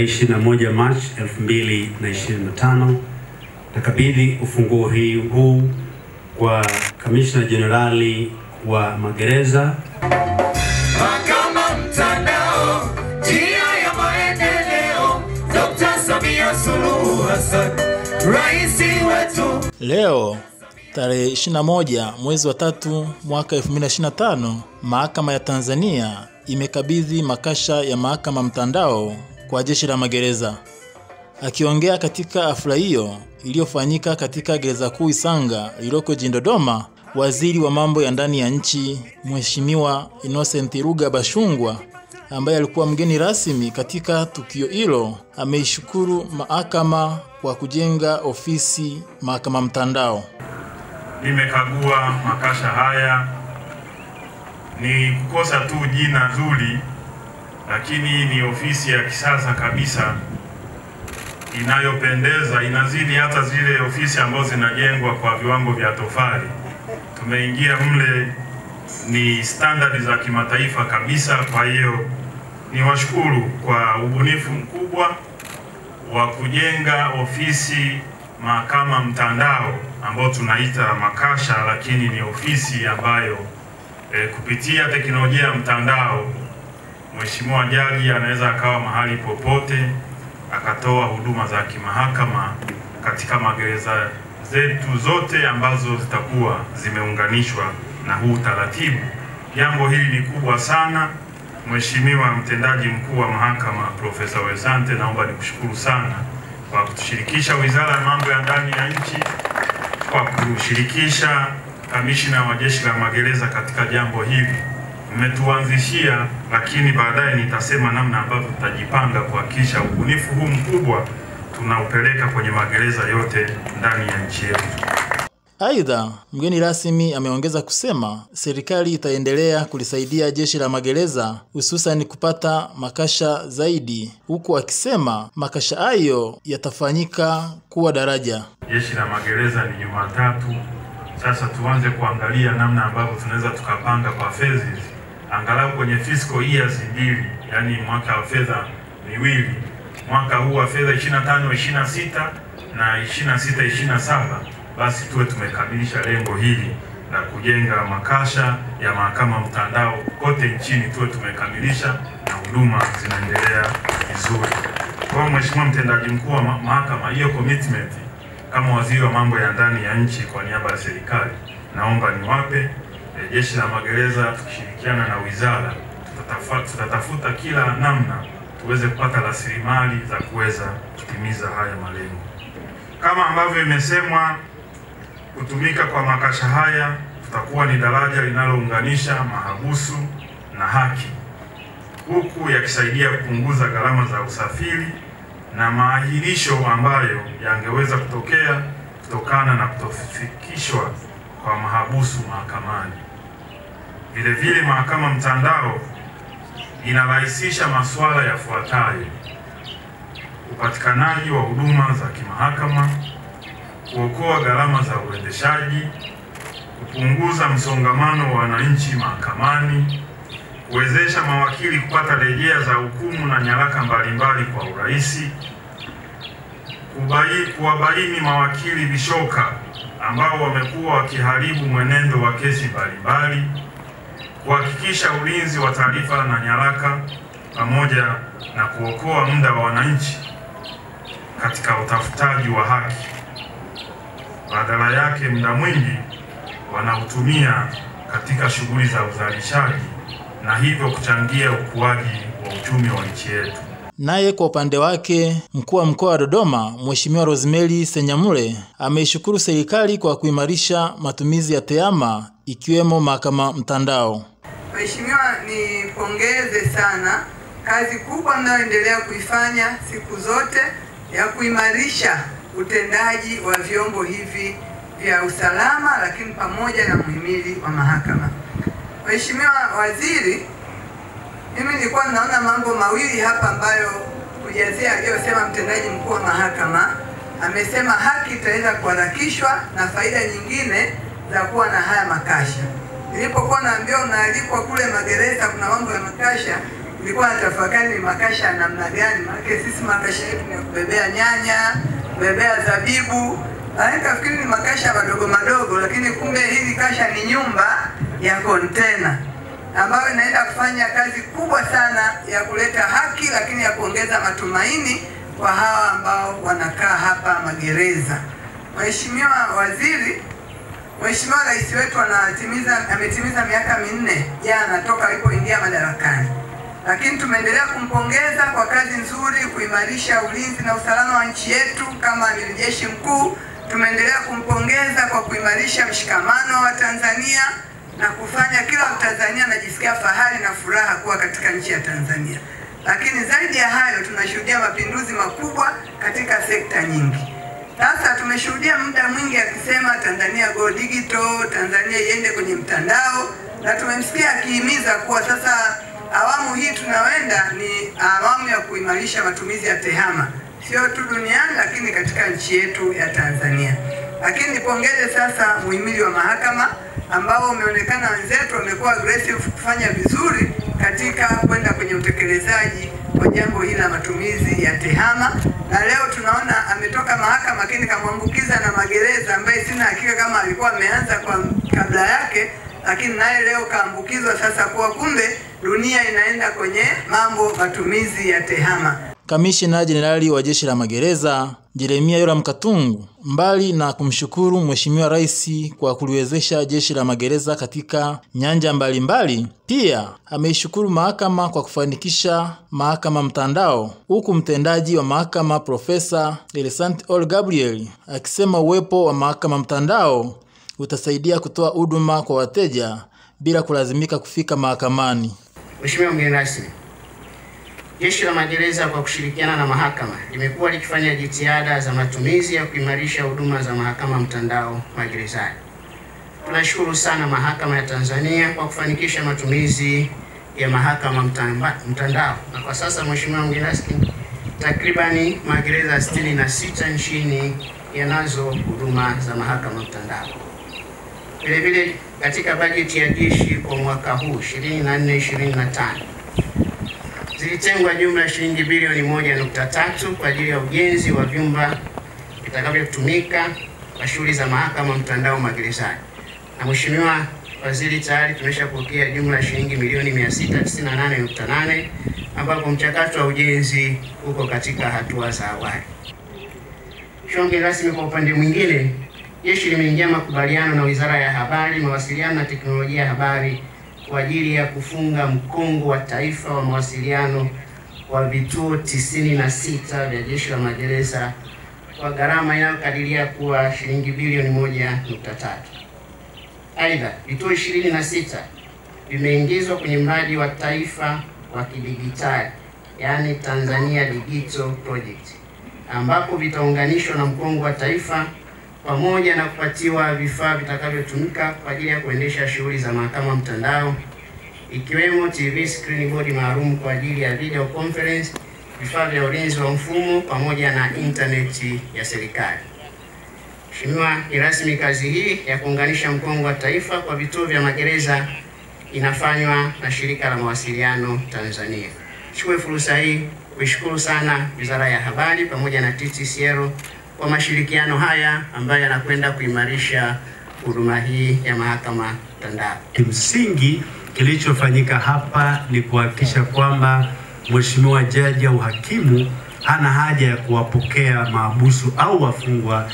21 Machi 2025 nakabidhi ufunguo huu kwa Kamishna Jenerali wa Magereza. Mahakama Mtandao, njia ya maendeleo, Dr. Samia Suluhu Hassan, Rais wetu. Leo tarehe 21 mwezi wa 3 mwaka 2025, Mahakama ya Tanzania imekabidhi makasha ya Mahakama Mtandao kwa Jeshi la Magereza. Akiongea katika hafla hiyo iliyofanyika katika Gereza Kuu Isanga lililoko jijini Dodoma, Waziri wa Mambo ya Ndani ya Nchi Mheshimiwa Innocent Ruga Bashungwa, ambaye alikuwa mgeni rasmi katika tukio hilo, ameishukuru mahakama kwa kujenga ofisi Mahakama Mtandao. Nimekagua makasha haya, ni kukosa tu jina zuri, lakini ni ofisi ya kisasa kabisa inayopendeza, inazidi hata zile ofisi ambazo zinajengwa kwa viwango vya tofali. Tumeingia mle, ni standard za kimataifa kabisa. Kwa hiyo ni washukuru kwa ubunifu mkubwa wa kujenga ofisi Mahakama Mtandao ambao tunaita makasha, lakini ni ofisi ambayo kupitia teknolojia ya mtandao Mheshimiwa Jaji anaweza akawa mahali popote akatoa huduma za kimahakama katika magereza zetu zote ambazo zitakuwa zimeunganishwa na huu taratibu. Jambo hili ni kubwa sana. Mheshimiwa Mtendaji Mkuu wa Mahakama Profesa Wesante, naomba nikushukuru sana kwa kutushirikisha Wizara ya Mambo ya Ndani ya Nchi, kwa kushirikisha Kamishna wa Jeshi la Magereza katika jambo hili. Mmetuanzishia, lakini baadaye nitasema namna ambavyo tutajipanga kuhakikisha ubunifu huu mkubwa tunaupeleka kwenye magereza yote ndani ya nchi yetu. Aidha, mgeni rasmi ameongeza kusema serikali itaendelea kulisaidia Jeshi la Magereza hususan kupata makasha zaidi, huku akisema makasha hayo yatafanyika kuwa daraja. Jeshi la Magereza ni Jumatatu. Sasa tuanze kuangalia namna ambavyo tunaweza tukapanga kwa phases, angalau kwenye fiscal years mbili, yani mwaka wa fedha miwili, mwaka huu wa fedha 25-26 na 26-27, basi tuwe tumekamilisha lengo hili la kujenga makasha ya Mahakama Mtandao kote nchini, tuwe tumekamilisha na huduma zinaendelea vizuri. Kwa Mheshimiwa Mtendaji Mkuu wa Mahakama, hiyo commitment kama Waziri wa Mambo ya Ndani ya Nchi kwa niaba ya serikali, naomba niwape Jeshi la Magereza, tukishirikiana na wizara tutatafuta kila namna tuweze kupata rasilimali za kuweza kutimiza haya malengo. Kama ambavyo imesemwa, kutumika kwa makasha haya tutakuwa ni daraja linalounganisha mahabusu na haki, huku yakisaidia kupunguza gharama za usafiri na maahirisho ambayo yangeweza kutokea kutokana na kutofikishwa kwa mahabusu mahakamani. Vile vile Mahakama Mtandao inarahisisha masuala yafuatayo: upatikanaji wa huduma za kimahakama, kuokoa gharama za uendeshaji, kupunguza msongamano wa wananchi mahakamani, kuwezesha mawakili kupata rejea za hukumu na nyaraka mbalimbali kwa urahisi, kuwabaini mawakili vishoka ambao wamekuwa wakiharibu mwenendo wa kesi mbalimbali, kuhakikisha ulinzi wa taarifa na nyaraka, pamoja na kuokoa muda wa wananchi katika utafutaji wa haki. Badala yake muda mwingi wanautumia katika shughuli za uzalishaji na hivyo kuchangia ukuaji wa uchumi wa nchi yetu. Naye kwa upande wake, Mkuu wa Mkoa wa Dodoma Mheshimiwa Rosemary Senyamule ameishukuru serikali kwa kuimarisha matumizi ya TEHAMA ikiwemo Mahakama Mtandao. Mheshimiwa, nipongeze sana kazi kubwa mnayoendelea kuifanya siku zote ya kuimarisha utendaji wa vyombo hivi vya usalama, lakini pamoja na muhimili wa mahakama. Mheshimiwa Waziri, mimi nilikuwa naona mambo mawili hapa ambayo kujazia aliyosema Mtendaji Mkuu wa Mahakama. Amesema haki itaweza kuharakishwa na faida nyingine za kuwa na haya makasha. Nilipokuwa naambia unaalikwa kule magereza kuna mambo ya makasha, nilikuwa natafakari ni makasha namna gani, maana sisi makasha yetu ni kubebea nyanya, kubebea zabibu. Nikafikiri ni makasha madogo madogo, lakini kumbe hili kasha ni nyumba ya kontena ambayo inaenda kufanya kazi kubwa sana ya kuleta haki, lakini ya kuongeza matumaini kwa hawa ambao wanakaa hapa magereza. Mheshimiwa Waziri, Mheshimiwa Rais wetu ametimiza miaka 4 jana toka alipoingia madarakani. Lakini tumeendelea kumpongeza kwa kazi nzuri kuimarisha ulinzi na usalama wa nchi yetu kama Amiri Jeshi Mkuu. Tumeendelea kumpongeza kwa kuimarisha mshikamano wa Tanzania na kufanya kila Mtanzania anajisikia fahari na furaha kuwa katika nchi ya Tanzania. Lakini zaidi ya hayo, tunashuhudia mapinduzi makubwa katika sekta nyingi. Sasa tumeshuhudia muda mwingi akisema Tanzania go digital, Tanzania iende kwenye mtandao, na tumemsikia akihimiza kuwa sasa awamu hii tunaenda ni awamu ya kuimarisha matumizi ya tehama, sio tu duniani lakini katika nchi yetu ya Tanzania. Lakini nipongeze sasa muhimili wa mahakama ambao umeonekana wenzetu wamekuwa aggressive kufanya vizuri katika kwenda kwenye utekelezaji wa jambo hili la matumizi ya tehama, na leo tunaona ametoka mahakama lakini kamwambukiza na magereza ambaye sina hakika kama alikuwa ameanza kwa kabla yake, lakini naye leo kaambukizwa sasa kuwa kumbe dunia inaenda kwenye mambo matumizi ya tehama. Kamishna Jenerali wa Jeshi la Magereza Jeremia Yoram Katungu, mbali na kumshukuru Mheshimiwa Rais kwa kuliwezesha Jeshi la Magereza katika nyanja mbalimbali, pia ameishukuru mahakama kwa kufanikisha mahakama mtandao, huku mtendaji wa mahakama Profesa Elisant Ol Gabriel akisema uwepo wa mahakama mtandao utasaidia kutoa huduma kwa wateja bila kulazimika kufika mahakamani. Mheshimiwa mgeni rasmi, Jeshi la Magereza kwa kushirikiana na mahakama limekuwa likifanya jitihada za matumizi ya kuimarisha huduma za mahakama mtandao magerezani. Tunashukuru sana mahakama ya Tanzania kwa kufanikisha matumizi ya mahakama mtandao. Na kwa sasa Mheshimiwa mgeni rasmi, takribani magereza 66 nchini yanazo huduma za mahakama mtandao. Vile vile katika bajeti ya jeshi kwa mwaka huu 24-25 zilitengwa jumla ya shilingi bilioni 1.3 kwa ajili ya ujenzi wa vyumba vitakavyotumika kwa shughuli za mahakama mtandao magerezani. Na Mheshimiwa Waziri, tayari tumeshapokea jumla ya shilingi milioni 698.8 ambapo mchakato wa ujenzi uko katika hatua za awali. Shonge rasmi, kwa upande mwingine, jeshi limeingia makubaliano na Wizara ya Habari, Mawasiliano na Teknolojia ya Habari kwa ajili ya kufunga mkongo wa taifa wa mawasiliano wa vituo 96 vya Jeshi la Magereza kwa gharama inayokadiria kuwa shilingi bilioni 1.3. Aidha, vituo 26 vimeingizwa kwenye mradi wa taifa wa kidigitali, yani Tanzania Digital Project, ambapo vitaunganishwa na mkongo wa taifa pamoja na kupatiwa vifaa vitakavyotumika kwa ajili ya kuendesha shughuli za mahakama mtandao, ikiwemo TV screen board maalum kwa ajili ya video conference, vifaa vya ulinzi wa mfumo pamoja na interneti ya serikali. Mheshimiwa rasmi, kazi hii ya kuunganisha mkongo wa taifa kwa vituo vya magereza inafanywa na Shirika la Mawasiliano Tanzania. Chukue fursa hii kuishukuru sana Wizara ya Habari pamoja na TTCL kwa mashirikiano haya ambayo yanakwenda kuimarisha huduma hii ya mahakama mtandao. Kimsingi kilichofanyika hapa ni kuhakikisha kwamba Mheshimiwa Jaji au hakimu hana haja ya kuwapokea mahabusu au wafungwa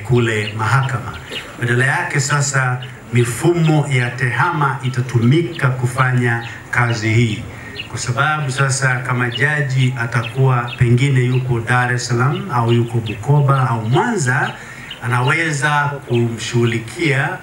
kule mahakama. Badala yake sasa mifumo ya tehama itatumika kufanya kazi hii. Kwa sababu sasa kama jaji atakuwa pengine yuko Dar es Salaam au yuko Bukoba au Mwanza, anaweza kumshughulikia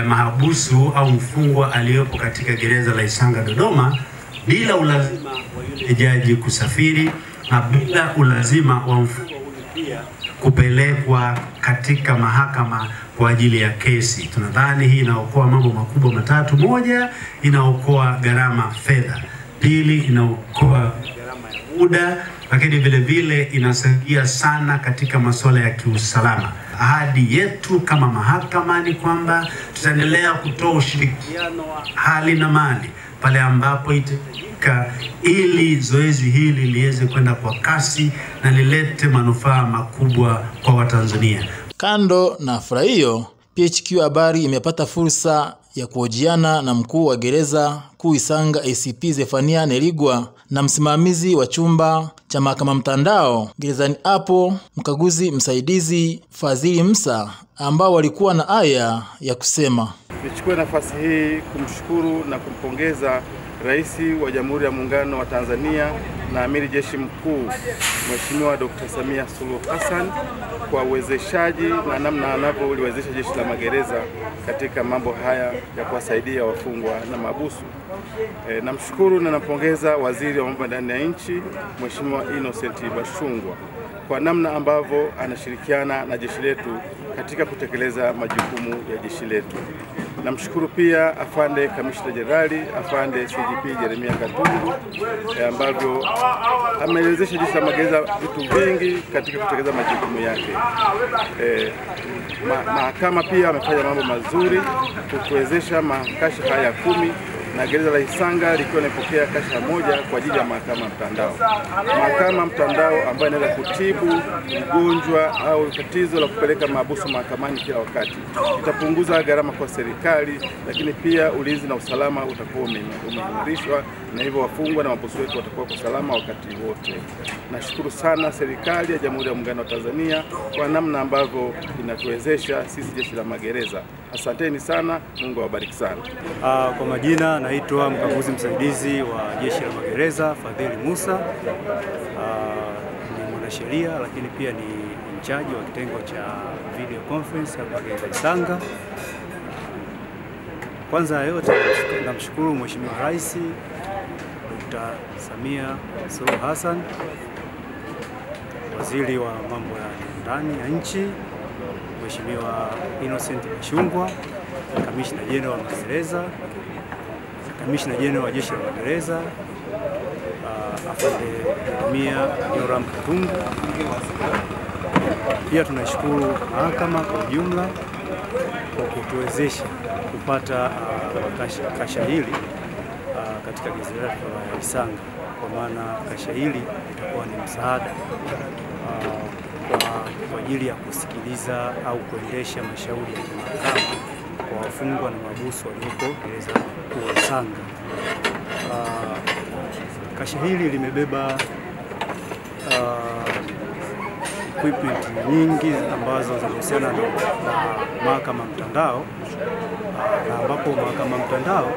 mahabusu au mfungwa aliyopo katika gereza la Isanga Dodoma bila ulazima wa jaji kusafiri na bila ulazima wa mfungwa pia kupelekwa katika mahakama kwa ajili ya kesi. Tunadhani hii inaokoa mambo makubwa matatu. Moja, inaokoa gharama fedha. Pili, inaokoa gharama ya muda, lakini vile vile inasaidia sana katika masuala ya kiusalama. ahadi yetu kama mahakama ni kwamba tutaendelea kutoa ushirikiano wa hali na mali pale ambapo itahitajika ili zoezi hili liweze kwenda kwa kasi na lilete manufaa makubwa kwa Watanzania. Kando na hafla hiyo, PHQ Habari imepata fursa ya kuhojiana na mkuu wa gereza kuu Isanga ACP Zefania Neligwa na msimamizi wa chumba cha mahakama mtandao gerezani hapo mkaguzi msaidizi Fadhili Musa, ambao walikuwa na haya ya kusema. Nichukue nafasi hii kumshukuru na kumpongeza Rais wa Jamhuri ya Muungano wa Tanzania na Amiri Jeshi Mkuu Mheshimiwa Dr. Samia Suluhu Hassan kwa uwezeshaji na namna anavyoliwezesha Jeshi la Magereza katika mambo haya ya kuwasaidia wafungwa na mahabusu. Namshukuru na nampongeza Waziri wa Mambo ya Ndani ya Nchi Mheshimiwa Innocent Bashungwa kwa namna ambavyo anashirikiana na jeshi letu katika kutekeleza majukumu ya jeshi letu. Namshukuru pia Afande Kamishna Jenerali, Afande CGP Jeremia Katungu ambavyo amewezesha Jeshi la Magereza vitu vingi katika kutekeleza majukumu yake. Mahakama pia amefanya mambo mazuri kutuwezesha makasha haya 10 na gereza la Isanga likiwa linapokea kasha moja kwa ajili ya mahakama mtandao. Mahakama mtandao ambayo inaweza kutibu ugonjwa au tatizo la kupeleka mahabusu mahakamani kila wakati. Itapunguza gharama kwa serikali, lakini pia ulinzi na usalama utakuwa umeimarishwa na hivyo wafungwa na mahabusu wetu watakuwa kwa salama wakati wote. Nashukuru sana serikali ya Jamhuri ya Muungano wa Tanzania kwa namna ambavyo inatuwezesha sisi Jeshi la Magereza. Asanteni sana, Mungu awabariki sana. Kwa majina naitwa mkaguzi msaidizi wa Jeshi la Magereza Fadhili Musa. Ni mwanasheria lakini pia ni mchaji wa kitengo cha video conference hapa gereza Isanga. Kwanza yote namshukuru Mheshimiwa Rais Dr. Samia Suluhu Hassan, Waziri wa Mambo ya Ndani ya Nchi Mheshimiwa Innocent Bashungwa, Kamishna Jenerali wa Magereza, Kamishna Jenerali wa Jeshi la Magereza, Afande Jeremia Katungu. Pia tunashukuru mahakama kwa ujumla kwa kutuwezesha kupata kasha hili katika gereza la Isanga, kwa maana kasha hili litakuwa ni msaada kwa ajili ya kusikiliza au kuendesha mashauri ya mahakama kwa wafungwa na mahabusu walioko gereza kuu Isanga. Kasha hili limebeba equipment nyingi ambazo zinahusiana na mahakama mtandao, na ambapo mahakama mtandao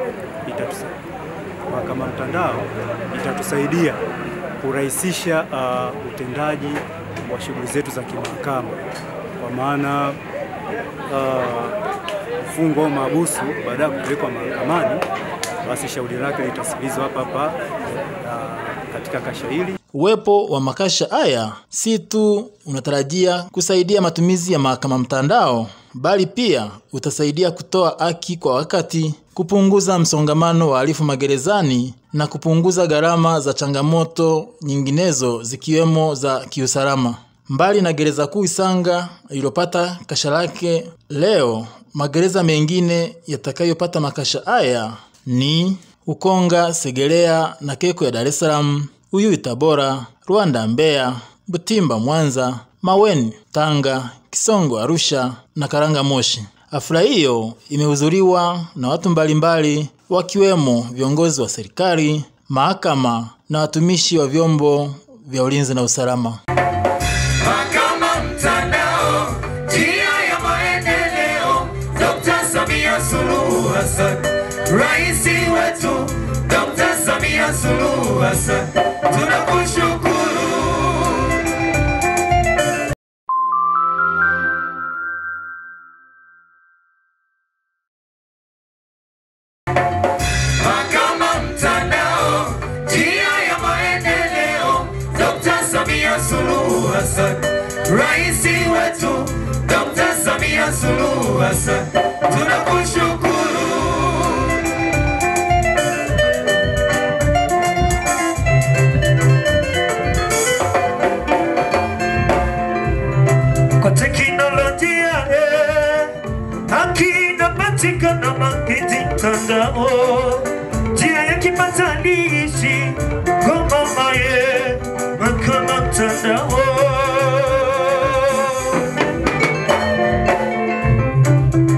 itatusaidia kurahisisha utendaji wa shughuli zetu za kimahakama, kwa maana mfungwa au mahabusu baada ya kupelekwa mahakamani, basi shauri lake litasikilizwa hapa katika kasha hili. Uwepo wa makasha haya si tu unatarajia kusaidia matumizi ya mahakama mtandao, bali pia utasaidia kutoa haki kwa wakati, kupunguza msongamano wa wahalifu magerezani na kupunguza gharama za changamoto nyinginezo zikiwemo za kiusalama. Mbali na gereza kuu Isanga iliyopata kasha lake leo, magereza mengine yatakayopata makasha haya ni Ukonga, Segerea na Keko ya Dar es Salaam, Uyui Tabora, Rwanda Mbeya, Butimba Mwanza, Maweni Tanga, Kisongo Arusha na Karanga Moshi. Hafla hiyo imehudhuriwa na watu mbalimbali wakiwemo viongozi wa serikali, mahakama na watumishi wa vyombo vya ulinzi na usalama. Mahakama mtandao, njia ya maendeleo. Dr. Samia Suluhu Hassan, Rais wetu Dr. Samia Suluhu Hassan, tunakushukuru. Mahakama mtandao, njia ya maendeleo. Dr. Samia Suluhu Hassan, Rais wetu Dr. Samia Suluhu Hassan, tunakushukuru. Kwa teknolojia njia ya kipatanishi kwa mama ye mahakama mtandao.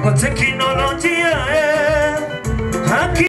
Kwa